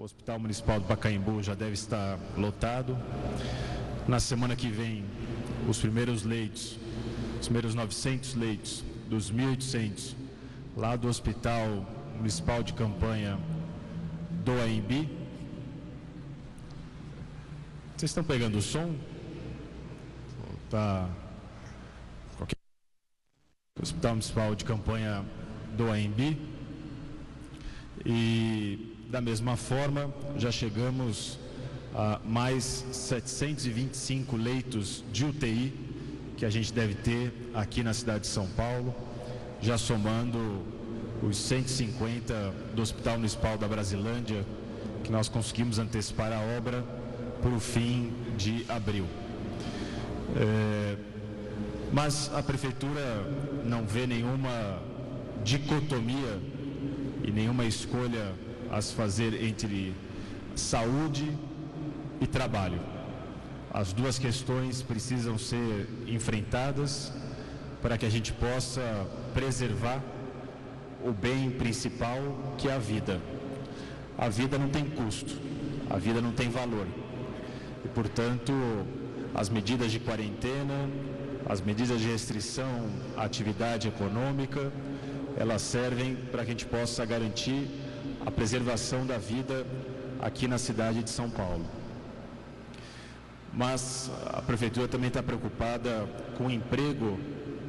O Hospital Municipal do Pacaembu já deve estar lotado. Na semana que vem, os primeiros leitos, os primeiros 900 leitos dos 1.800 lá do Hospital Municipal de Campanha do AMB. Vocês estão pegando o som? Tá. Hospital Municipal de Campanha do AMB. E da mesma forma, já chegamos a mais 725 leitos de UTI que a gente deve ter aqui na cidade de São Paulo, já somando os 150 do Hospital Municipal da Brasilândia, que nós conseguimos antecipar a obra para o fim de abril. Mas a Prefeitura não vê nenhuma dicotomia e nenhuma escolha a se fazer entre saúde e trabalho. As duas questões precisam ser enfrentadas para que a gente possa preservar o bem principal, que é a vida. A vida não tem custo, a vida não tem valor. E, portanto, as medidas de quarentena, as medidas de restrição à atividade econômica, elas servem para que a gente possa garantir a preservação da vida aqui na cidade de São Paulo. Mas a Prefeitura também está preocupada com o emprego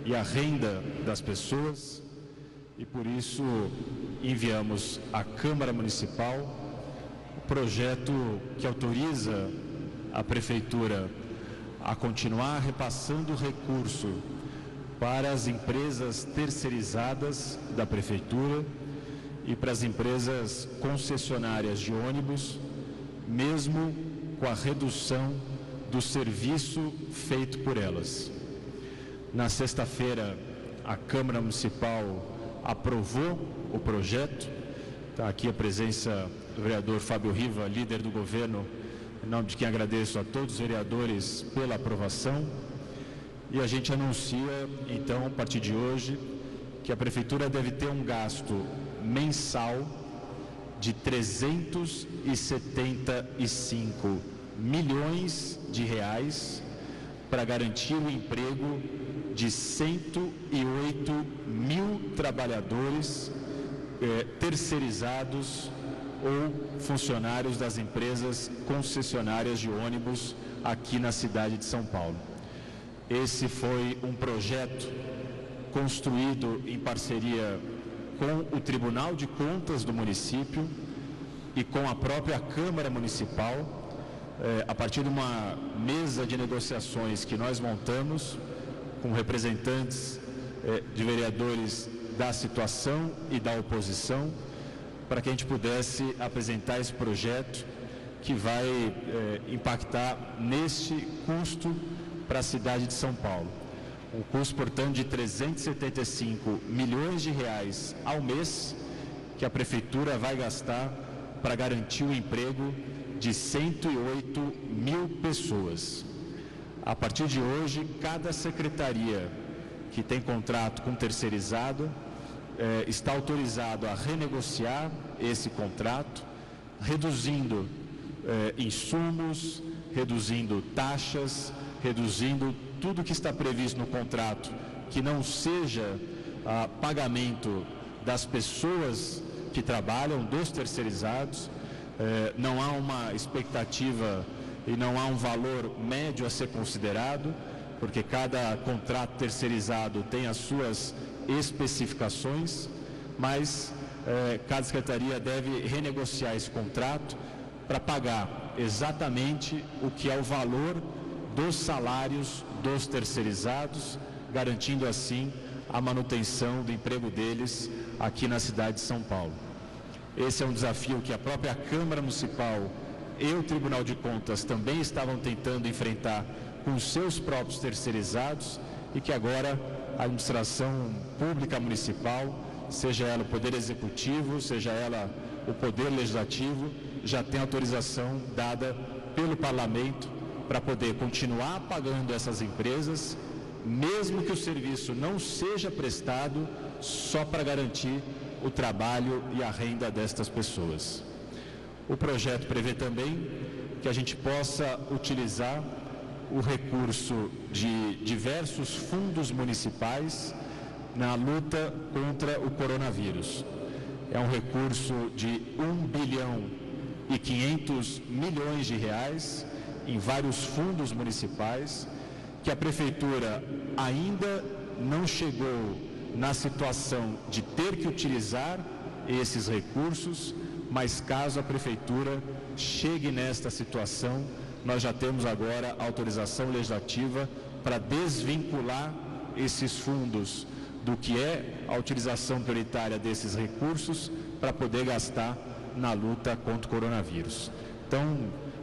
e a renda das pessoas e, por isso, enviamos à Câmara Municipal o projeto que autoriza a Prefeitura a continuar repassando recurso para as empresas terceirizadas da Prefeitura e para as empresas concessionárias de ônibus, mesmo com a redução do serviço feito por elas. Na sexta-feira, a Câmara Municipal aprovou o projeto. Está aqui a presença do vereador Fábio Riva, líder do governo, em nome de quem agradeço a todos os vereadores pela aprovação. E a gente anuncia, então, a partir de hoje, que a Prefeitura deve ter um gasto mensal de 375 milhões de reais para garantir o emprego de 108 mil trabalhadores terceirizados ou funcionários das empresas concessionárias de ônibus aqui na cidade de São Paulo. Esse foi um projeto construído em parceria com o Tribunal de Contas do município e com a própria Câmara Municipal, a partir de uma mesa de negociações que nós montamos com representantes de vereadores da situação e da oposição, para que a gente pudesse apresentar esse projeto que vai impactar neste custo para a cidade de São Paulo. Um custo, portanto, de 375 milhões de reais ao mês que a Prefeitura vai gastar para garantir o emprego de 108 mil pessoas. A partir de hoje, cada secretaria que tem contrato com terceirizado está autorizado a renegociar esse contrato, reduzindo insumos, reduzindo taxas, reduzindo tudo que está previsto no contrato, que não seja pagamento das pessoas que trabalham, dos terceirizados. Não há uma expectativa e não há um valor médio a ser considerado, porque cada contrato terceirizado tem as suas especificações, mas cada secretaria deve renegociar esse contrato para pagar exatamente o que é o valor dos salários dos terceirizados, garantindo assim a manutenção do emprego deles aqui na cidade de São Paulo. Esse é um desafio que a própria Câmara Municipal e o Tribunal de Contas também estavam tentando enfrentar com os seus próprios terceirizados e que agora a administração pública municipal, seja ela o Poder Executivo, seja ela o Poder Legislativo, já tem autorização dada pelo Parlamento para poder continuar pagando essas empresas, mesmo que o serviço não seja prestado só para garantir o trabalho e a renda destas pessoas. O projeto prevê também que a gente possa utilizar o recurso de diversos fundos municipais na luta contra o coronavírus. É um recurso de 1 bilhão e 500 milhões de reais em vários fundos municipais, que a Prefeitura ainda não chegou na situação de ter que utilizar esses recursos, mas caso a Prefeitura chegue nesta situação, nós já temos agora autorização legislativa para desvincular esses fundos do que é a utilização prioritária desses recursos para poder gastar na luta contra o coronavírus. Então,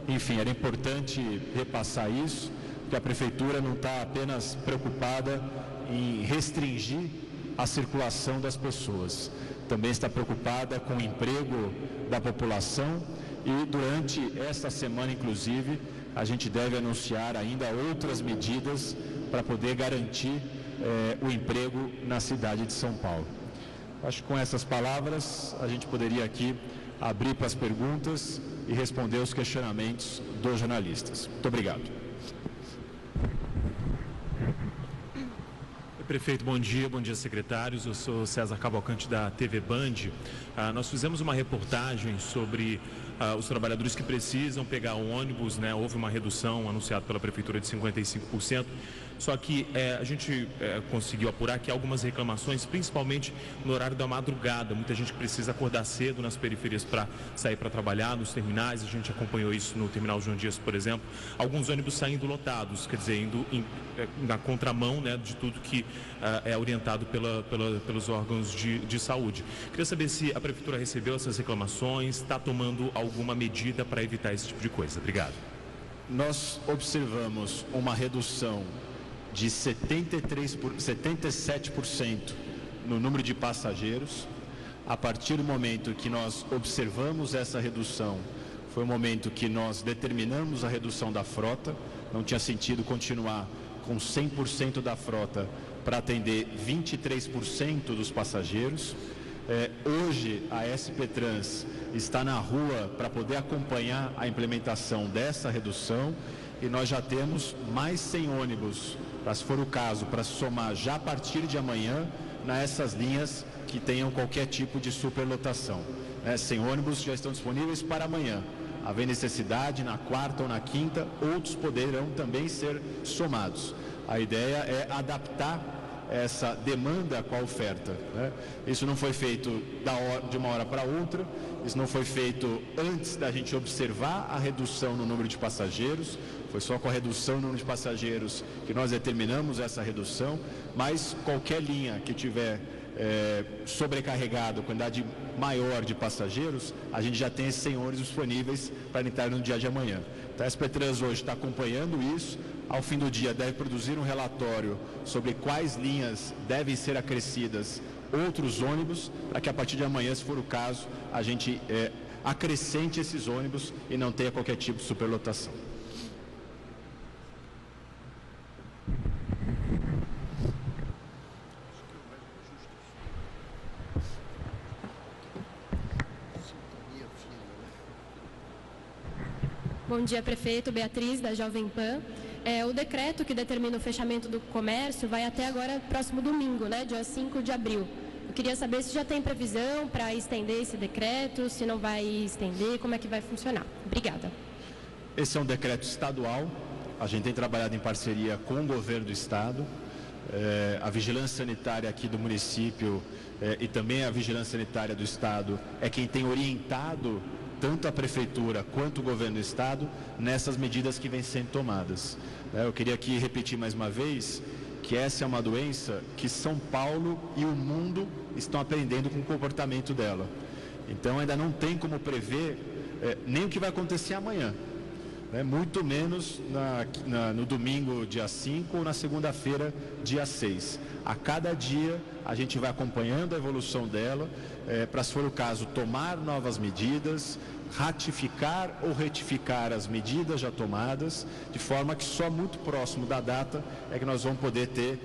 enfim, era importante repassar isso, porque a Prefeitura não está apenas preocupada em restringir a circulação das pessoas, também está preocupada com o emprego da população e durante esta semana, inclusive, a gente deve anunciar ainda outras medidas para poder garantir o emprego na cidade de São Paulo. Acho que com essas palavras a gente poderia aqui abrir para as perguntas e responder os questionamentos dos jornalistas. Muito obrigado. Prefeito, bom dia secretários. Eu sou César Cavalcante da TV Band. Nós fizemos uma reportagem sobre os trabalhadores que precisam pegar o ônibus, né? Houve uma redução anunciada pela Prefeitura de 55%. Só que a gente conseguiu apurar que há algumas reclamações, principalmente no horário da madrugada. Muita gente precisa acordar cedo nas periferias para sair para trabalhar, nos terminais. A gente acompanhou isso no terminal João Dias, por exemplo. Alguns ônibus saindo lotados, quer dizer, indo na contramão, né, de tudo que é orientado pelos órgãos de saúde. Queria saber se a Prefeitura recebeu essas reclamações, está tomando alguma medida para evitar esse tipo de coisa. Obrigado. Nós observamos uma redução de 77% no número de passageiros. A partir do momento que nós observamos essa redução, foi o momento que nós determinamos a redução da frota. Não tinha sentido continuar com 100% da frota para atender 23% dos passageiros. Hoje a SP Trans está na rua para poder acompanhar a implementação dessa redução e nós já temos mais 100 ônibus, se for o caso, para somar já a partir de amanhã nessas linhas que tenham qualquer tipo de superlotação. 100 ônibus já estão disponíveis para amanhã. Haver necessidade na quarta ou na quinta, outros poderão também ser somados. A ideia é adaptar essa demanda com a oferta, né? Isso não foi feito de uma hora para outra, isso não foi feito antes da gente observar a redução no número de passageiros, foi só com a redução no número de passageiros que nós determinamos essa redução, mas qualquer linha que tiver sobrecarregado, quantidade maior de passageiros, a gente já tem esses 100 ônibus disponíveis para entrar no dia de amanhã. Então a SP Trans hoje está acompanhando isso. Ao fim do dia deve produzir um relatório sobre quais linhas devem ser acrescidas outros ônibus, para que a partir de amanhã, se for o caso, a gente acrescente esses ônibus e não tenha qualquer tipo de superlotação. Bom dia, prefeito. Beatriz, da Jovem Pan. O decreto que determina o fechamento do comércio vai até agora, próximo domingo, né, dia 5 de abril. Eu queria saber se já tem previsão para estender esse decreto, se não vai estender, como é que vai funcionar. Obrigada. Esse é um decreto estadual. A gente tem trabalhado em parceria com o governo do estado. A vigilância sanitária aqui do município e também a vigilância sanitária do estado é quem tem orientado tanto a Prefeitura quanto o Governo do Estado nessas medidas que vêm sendo tomadas. Eu queria aqui repetir mais uma vez que essa é uma doença que São Paulo e o mundo estão aprendendo com o comportamento dela. Então ainda não tem como prever nem o que vai acontecer amanhã, muito menos no domingo, dia 5, ou na segunda-feira, dia 6. A cada dia a gente vai acompanhando a evolução dela, para, se for o caso, tomar novas medidas, ratificar ou retificar as medidas já tomadas, de forma que só muito próximo da data é que nós vamos poder ter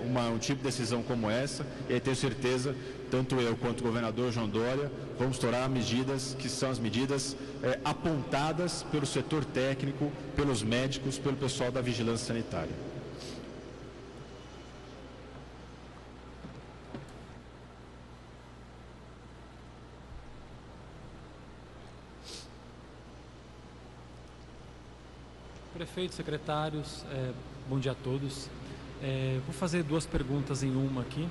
um tipo de decisão como essa, e aí tenho certeza, tanto eu quanto o governador João Dória vamos tomar medidas que são as medidas apontadas pelo setor técnico, pelos médicos, pelo pessoal da vigilância sanitária. Prefeito, secretários, bom dia a todos. Vou fazer duas perguntas em uma aqui.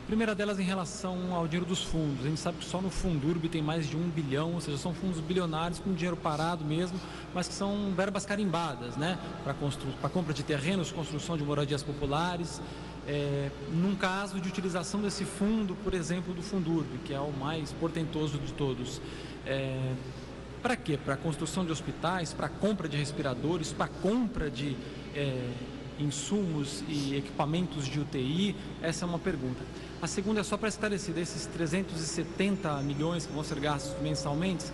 Primeira delas em relação ao dinheiro dos fundos. A gente sabe que só no Fundurb tem mais de 1 bilhão, ou seja, são fundos bilionários com dinheiro parado mesmo, mas que são verbas carimbadas, né? Para compra de terrenos, construção de moradias populares. Num caso de utilização desse fundo, por exemplo, do Fundurb, que é o mais portentoso de todos. Para quê? Para a construção de hospitais, para a compra de respiradores, para a compra de insumos e equipamentos de UTI? Essa é uma pergunta. A segunda é só para esclarecer, desses 370 milhões que vão ser gastos mensalmente,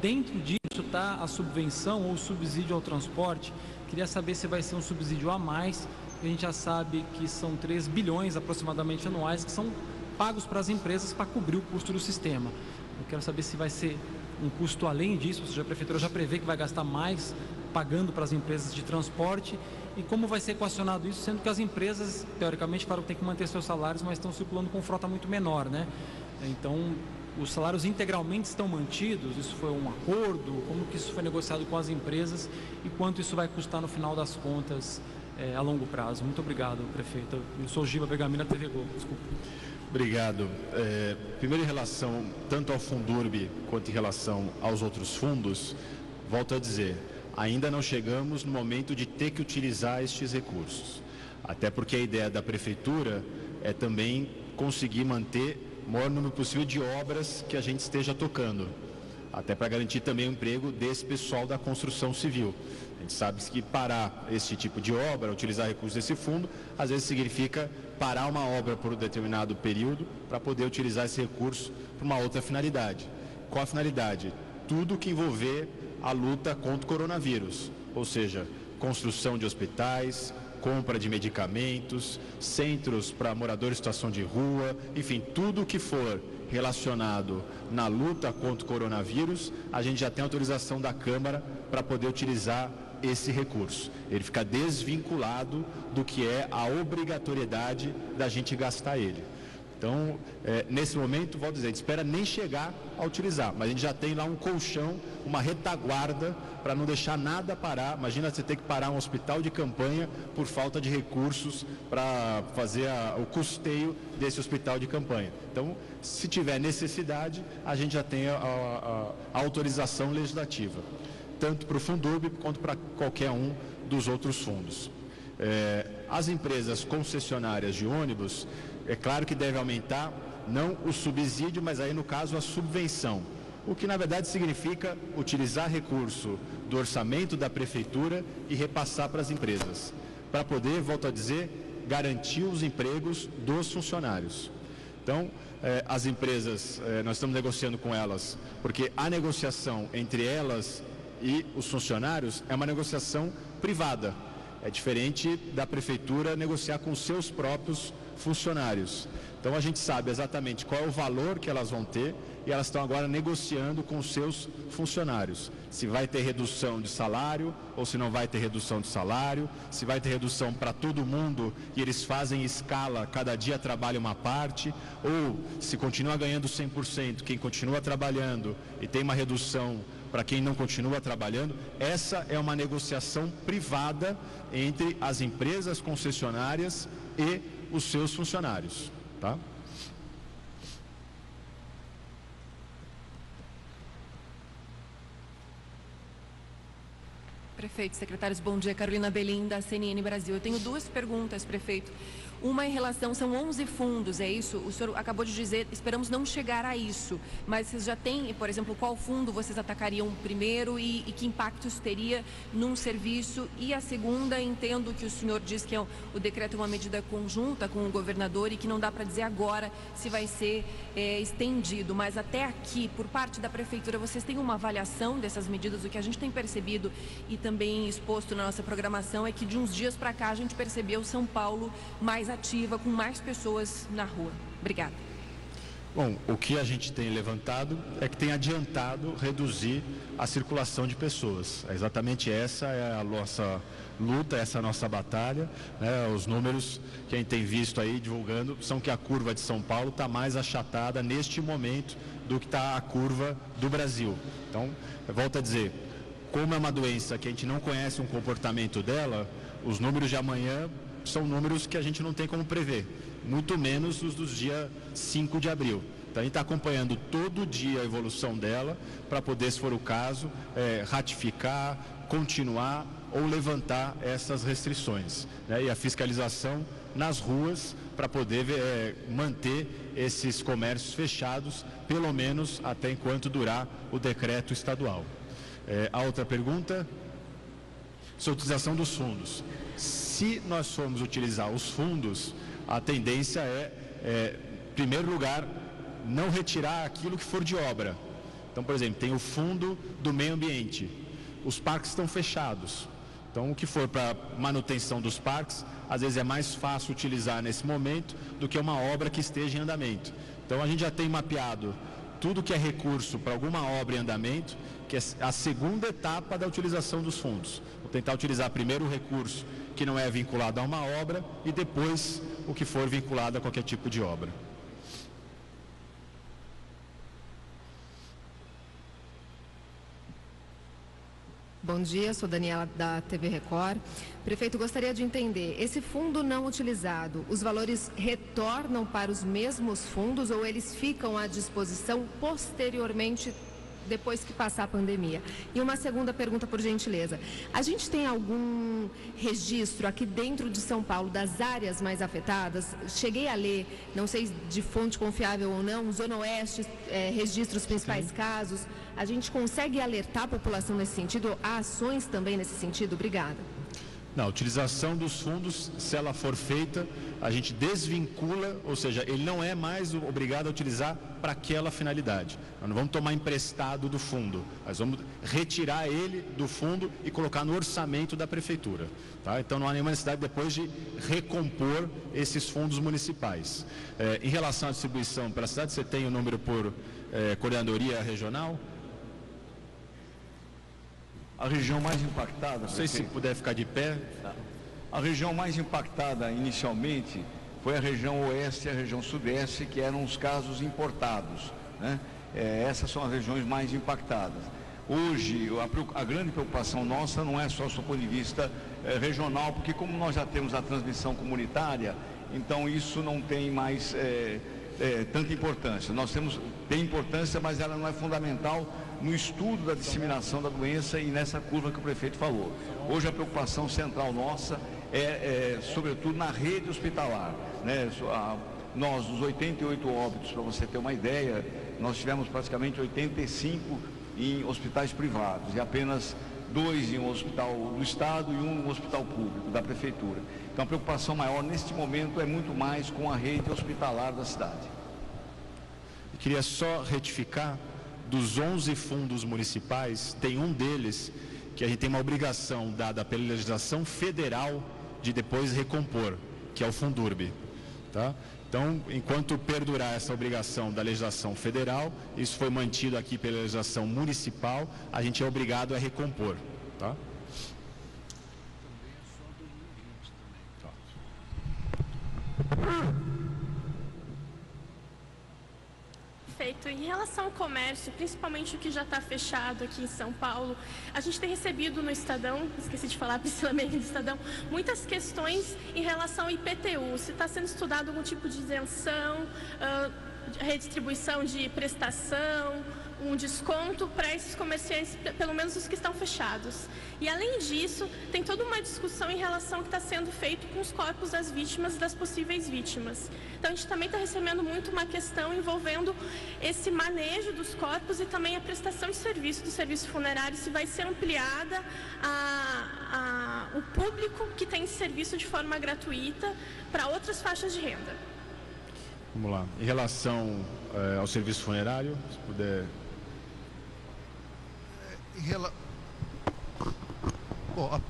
dentro disso está a subvenção ou subsídio ao transporte. Queria saber se vai ser um subsídio a mais. A gente já sabe que são 3 bilhões aproximadamente anuais que são pagos para as empresas para cobrir o custo do sistema. Eu quero saber se vai ser um custo além disso, ou seja, a Prefeitura já prevê que vai gastar mais pagando para as empresas de transporte, e como vai ser equacionado isso, sendo que as empresas, teoricamente, claro, têm que manter seus salários, mas estão circulando com frota muito menor, né? Então, os salários integralmente estão mantidos? Isso foi um acordo? Como que isso foi negociado com as empresas e quanto isso vai custar no final das contas a longo prazo? Muito obrigado, prefeito. Eu sou o Giba Bergamina, TV Globo. Desculpa. Obrigado. Primeiro, em relação tanto ao Fundurb quanto em relação aos outros fundos, volto a dizer, ainda não chegamos no momento de ter que utilizar estes recursos. Até porque a ideia da Prefeitura é também conseguir manter o maior número possível de obras que a gente esteja tocando, até para garantir também o emprego desse pessoal da construção civil. A gente sabe que parar esse tipo de obra, utilizar recursos desse fundo, às vezes significa parar uma obra por um determinado período para poder utilizar esse recurso para uma outra finalidade. Qual a finalidade? Tudo que envolver a luta contra o coronavírus, ou seja, construção de hospitais, compra de medicamentos, centros para moradores em situação de rua, enfim, tudo que for relacionado na luta contra o coronavírus, a gente já tem autorização da Câmara para poder utilizar esse recurso. Ele fica desvinculado do que é a obrigatoriedade da gente gastar ele. Então, nesse momento, vou dizer, a gente espera nem chegar a utilizar, mas a gente já tem lá um colchão, uma retaguarda para não deixar nada parar. Imagina você ter que parar um hospital de campanha por falta de recursos para fazer o custeio desse hospital de campanha. Então, se tiver necessidade, a gente já tem a autorização legislativa, tanto para o Fundurb quanto para qualquer um dos outros fundos. As empresas concessionárias de ônibus, é claro que deve aumentar, não o subsídio, mas aí no caso a subvenção, o que na verdade significa utilizar recurso do orçamento da Prefeitura e repassar para as empresas, para poder, volto a dizer, garantir os empregos dos funcionários. Então, as empresas, nós estamos negociando com elas, porque a negociação entre elas e os funcionários é uma negociação privada. É diferente da Prefeitura negociar com seus próprios funcionários. Então a gente sabe exatamente qual é o valor que elas vão ter e elas estão agora negociando com os seus funcionários. Se vai ter redução de salário ou se não vai ter redução de salário, se vai ter redução para todo mundo e eles fazem escala, cada dia trabalha uma parte, ou se continua ganhando 100%, quem continua trabalhando e tem uma redução para quem não continua trabalhando. Essa é uma negociação privada entre as empresas concessionárias e os seus funcionários, tá? Prefeito, secretários, bom dia. Carolina Belim, da CNN Brasil. Eu tenho duas perguntas, prefeito. Uma em relação, são 11 fundos, é isso? O senhor acabou de dizer, esperamos não chegar a isso, mas vocês já têm, por exemplo, qual fundo vocês atacariam primeiro e que impacto isso teria num serviço? E a segunda, entendo que o senhor diz que o decreto é uma medida conjunta com o governador e que não dá para dizer agora se vai ser estendido, mas até aqui, por parte da Prefeitura, vocês têm uma avaliação dessas medidas? O que a gente tem percebido e também exposto na nossa programação é que de uns dias para cá a gente percebeu São Paulo mais ativa, com mais pessoas na rua. Obrigada. Bom, o que a gente tem levantado é que tem adiantado reduzir a circulação de pessoas. Exatamente essa é a nossa luta, essa é a nossa batalha, né? Os números que a gente tem visto aí divulgando são que a curva de São Paulo está mais achatada neste momento do que está a curva do Brasil. Então, eu volto a dizer, como é uma doença que a gente não conhece o comportamento dela, os números de amanhã são números que a gente não tem como prever, muito menos os dos dia 5 de abril. Então a gente está acompanhando todo dia a evolução dela para poder, se for o caso, ratificar, continuar ou levantar essas restrições, né? E a fiscalização nas ruas para poder manter esses comércios fechados, pelo menos até enquanto durar o decreto estadual. A outra pergunta, sobre a utilização dos fundos. Se nós formos utilizar os fundos, a tendência em primeiro lugar, não retirar aquilo que for de obra. Então, por exemplo, tem o fundo do meio ambiente. Os parques estão fechados. Então, o que for para manutenção dos parques, às vezes é mais fácil utilizar nesse momento do que uma obra que esteja em andamento. Então, a gente já tem mapeado tudo que é recurso para alguma obra em andamento, que é a segunda etapa da utilização dos fundos. Vou tentar utilizar primeiro o recurso que não é vinculado a uma obra e depois o que for vinculado a qualquer tipo de obra. Bom dia, sou Daniela da TV Record. Prefeito, gostaria de entender, esse fundo não utilizado, os valores retornam para os mesmos fundos ou eles ficam à disposição posteriormente, depois que passar a pandemia? E uma segunda pergunta, por gentileza. A gente tem algum registro aqui dentro de São Paulo das áreas mais afetadas? Cheguei a ler, não sei de fonte confiável ou não, Zona Oeste registra os principais casos. A gente consegue alertar a população nesse sentido? Há ações também nesse sentido? Obrigada. Não, a utilização dos fundos, se ela for feita, a gente desvincula, ou seja, ele não é mais obrigado a utilizar para aquela finalidade. Nós não vamos tomar emprestado do fundo, nós vamos retirar ele do fundo e colocar no orçamento da prefeitura. Tá? Então não há nenhuma necessidade depois de recompor esses fundos municipais. Em relação à distribuição para a cidade, você tem o número por coordenadoria regional? A região mais impactada... Não sei se puder ficar de pé. A região mais impactada inicialmente foi a região oeste e a região sudeste, que eram os casos importados, né? Essas são as regiões mais impactadas. Hoje, a grande preocupação nossa não é só do ponto de vista regional, porque como nós já temos a transmissão comunitária, então isso não tem mais tanta importância. Tem importância, mas ela não é fundamental no estudo da disseminação da doença e nessa curva que o prefeito falou. Hoje a preocupação central nossa sobretudo na rede hospitalar, né? Nós, dos 88 óbitos, para você ter uma ideia, nós tivemos praticamente 85 em hospitais privados e apenas 2 em um hospital do Estado e 1 no hospital público da Prefeitura. Então a preocupação maior neste momento é muito mais com a rede hospitalar da cidade. Eu queria só retificar, dos 11 fundos municipais, tem um deles que a gente tem uma obrigação dada pela legislação federal de depois recompor, que é o Fundurb. Tá? Então, enquanto perdurar essa obrigação da legislação federal, isso foi mantido aqui pela legislação municipal, a gente é obrigado a recompor. Tá? Perfeito. Em relação ao comércio, principalmente o que já está fechado aqui em São Paulo, a gente tem recebido no Estadão, esqueci de falar, Priscila Meire do Estadão, muitas questões em relação ao IPTU, se está sendo estudado algum tipo de isenção, redistribuição de prestação, um desconto para esses comerciantes, pelo menos os que estão fechados. E além disso, tem toda uma discussão em relação ao que está sendo feito com os corpos das vítimas e das possíveis vítimas. Então a gente também está recebendo muito uma questão envolvendo esse manejo dos corpos e também a prestação de serviço do serviço funerário, se vai ser ampliada o público que tem esse serviço de forma gratuita para outras faixas de renda. Vamos lá. Em relação ao serviço funerário, se puder... Bom,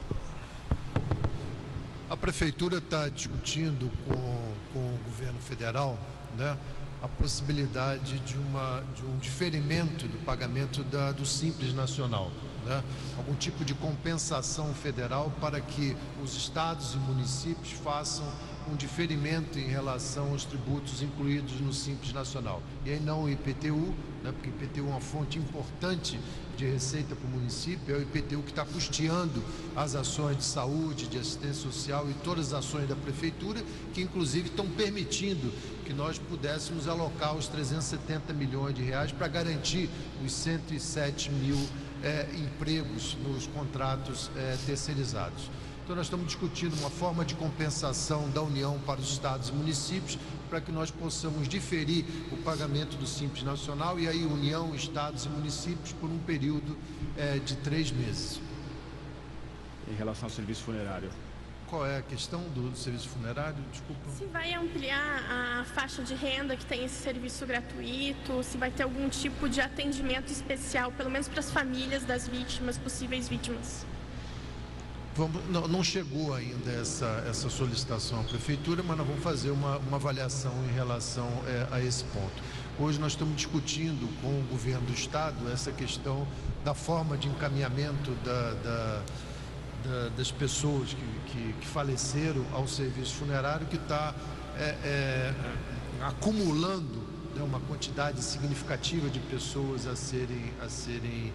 a Prefeitura está discutindo com o governo federal, né, a possibilidade de um diferimento do pagamento do Simples Nacional, né? Algum tipo de compensação federal para que os estados e municípios façam um diferimento em relação aos tributos incluídos no Simples Nacional. E aí não o IPTU, né? Porque o IPTU é uma fonte importante de receita para o município, é o IPTU que está custeando as ações de saúde, de assistência social e todas as ações da prefeitura, que inclusive estão permitindo que nós pudéssemos alocar os 370 milhões de reais para garantir os 107 mil empregos nos contratos terceirizados. Então nós estamos discutindo uma forma de compensação da União para os estados e municípios para que nós possamos diferir o pagamento do Simples Nacional e aí União, estados e municípios por um período de 3 meses. Em relação ao serviço funerário. Qual é a questão do serviço funerário? Desculpa. Se vai ampliar a faixa de renda que tem esse serviço gratuito, se vai ter algum tipo de atendimento especial, pelo menos para as famílias das vítimas, possíveis vítimas. Não chegou ainda essa solicitação à prefeitura, mas nós vamos fazer uma avaliação em relação a esse ponto. Hoje nós estamos discutindo com o governo do estado essa questão da forma de encaminhamento das pessoas que faleceram ao serviço funerário, que está acumulando, né, uma quantidade significativa de pessoas a serem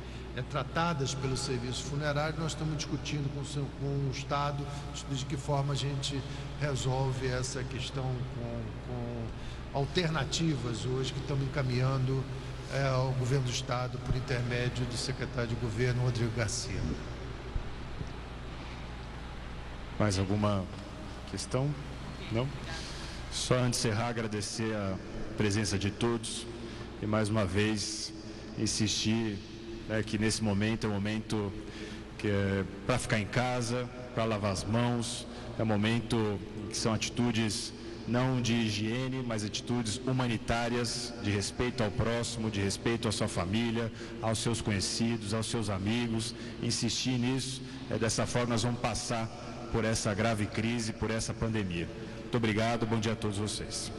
tratadas pelo serviço funerário. Nós estamos discutindo com o Estado de que forma a gente resolve essa questão com alternativas hoje que estamos encaminhando ao governo do Estado por intermédio do secretário de governo, Rodrigo Garcia. Mais alguma questão? Não? Só antes de encerrar, agradecer a presença de todos e mais uma vez insistir que nesse momento é um momento que é para ficar em casa, para lavar as mãos, é um momento que são atitudes não de higiene, mas atitudes humanitárias, de respeito ao próximo, de respeito à sua família, aos seus conhecidos, aos seus amigos. Insistir nisso, dessa forma nós vamos passar por essa grave crise, por essa pandemia. Muito obrigado, bom dia a todos vocês.